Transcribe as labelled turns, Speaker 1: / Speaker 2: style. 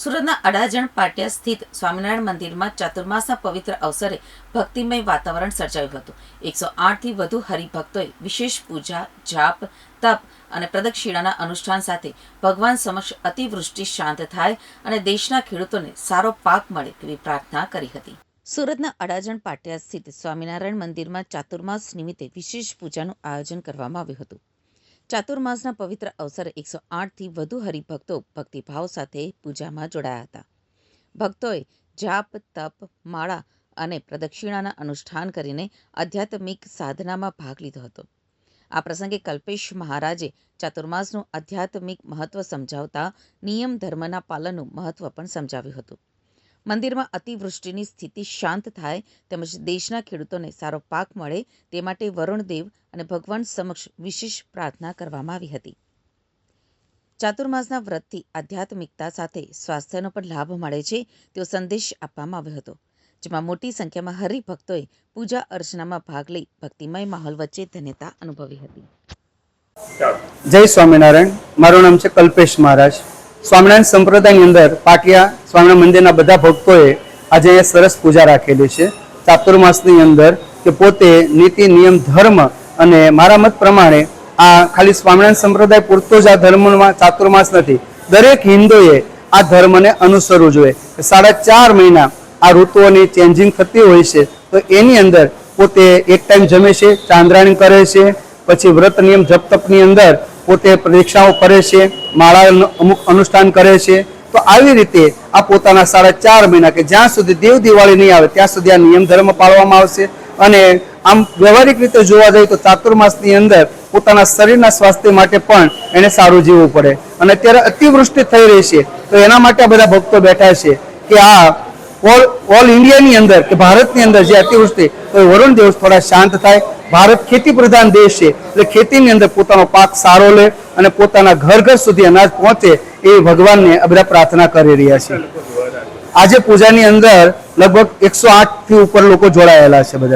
Speaker 1: સુરતના અડાજણ પાટિયા સ્થિત સ્વામિનારાયણ મંદિરમાં ચાતુર્માસના પવિત્ર અવસરે ભક્તિમય વાતાવરણ સર્જાયું હતું। 108થી વધુ હરિભક્તોએ વિશેષ પૂજા, જાપ, તપ અને પ્રદક્ષિણાના અનુષ્ઠાન સાથે ભગવાન સમક્ષ અતિવૃષ્ટિ શાંત થાય અને દેશના ખેડૂતોને સારો પાક મળે તેવી પ્રાર્થના કરી હતી। સુરતના અડાજણ પાટિયા સ્થિત સ્વામિનારાયણ મંદિરમાં ચાતુર્માસ નિમિત્તે વિશેષ પૂજાનું આયોજન કરવામાં આવ્યું હતું। ચાતુર્માસના પવિત્ર અવસરે 108થી વધુ હરિભક્તો ભક્તિભાવ સાથે પૂજામાં જોડાયા હતા। ભક્તોએ જાપ, તપ, માળા અને પ્રદક્ષિણાના અનુષ્ઠાન કરીને આધ્યાત્મિક સાધનામાં ભાગ લીધો હતો। આ પ્રસંગે કલ્પેશ મહારાજે ચાતુર્માસનું આધ્યાત્મિક મહત્વ સમજાવતા નિયમ ધર્મના પાલનનું મહત્વ પણ સમજાવ્યું હતું। મંદિરમાં અતિવૃષ્ટિની સ્થિતિ શાંત થાય તેમજ દેશના ખેડૂતોને સારો પાક મળે તે માટે વરુણદેવ અને ભગવાન સમક્ષ વિશેષ પ્રાર્થના કરવામાં આવી હતી। ચાતુર્માસના વ્રતથી આધ્યાત્મિકતા સાથે સ્વાસ્થ્યનો પણ લાભ મળે છે તેવો સંદેશ આપવામાં આવ્યો હતો, જેમાં મોટી સંખ્યામાં હરિભક્તોએ પૂજા અર્ચનામાં ભાગ લઈ ભક્તિમય માહોલ વચ્ચે ધન્યતા અનુભવી હતી।
Speaker 2: જય સ્વામિનારાયણ। મારું નામ છે કલ્પેશ મહારાજ। સ્વામિનારાયણ સંપ્રદાયની અંદર પાટિયા સ્વામિનારાયણ મંદિરના બધા ભક્તોએ આજે અહીંયા સરસ પૂજા રાખેલી છે ચાતુર્માસની અંદર, કે પોતે નીતિ નિયમ ધર્મ અને મારા મત પ્રમાણે આ ખાલી સ્વામિનારાયણ સંપ્રદાય પૂરતો જ આ ધર્મમાં ચાતુર્માસ નથી, દરેક હિન્દુએ આ ધર્મને અનુસરવું જોઈએ। 4.5 મહિના આ ઋતુઓની ચેન્જિંગ થતી હોય છે, તો એની અંદર પોતે એક ટાઈમ જમે છે, ચાંદ્રાયણ કરે છે, પછી વ્રત નિયમ જપ તપની અંદર પોતે પરીક્ષાઓ કરે છે, માળાનું અમુક અનુષ્ઠાન કરે છે। તો આવી રીતે આ પોતાના 4.5 મહિના કે જ્યાં સુધી દેવ દિવાળી નહીં આવે ત્યાં સુધી આ નિયમ ધર્મ પાળવામાં આવશે। અને આમ વ્યવહારિક રીતે જોવા જઈએ તો ચાતુર્માસની અંદર પોતાના શરીરના સ્વાસ્થ્ય માટે પણ એને સારું જીવવું પડે। અને અત્યારે અતિવૃષ્ટિ થઈ રહી છે, તો એના માટે આ બધા ભક્તો બેઠા છે કે આ ઓલ ઇન્ડિયાની અંદર કે ભારતની અંદર જે અતિવૃષ્ટિ, તો વરુણ દેવ થોડા શાંત થાય। ભારત ખેતી પ્રધાન દેશ છે, એટલે ખેતીની અંદર પોતાનો પાક સારો લે અને પોતાના ઘર ઘર સુધી અનાજ પહોંચે એવી ભગવાનને આ બધા પ્રાર્થના કરી રહ્યા છે। આજે પૂજાની અંદર લગભગ 108થી ઉપર લોકો જોડાયેલા છે બધા।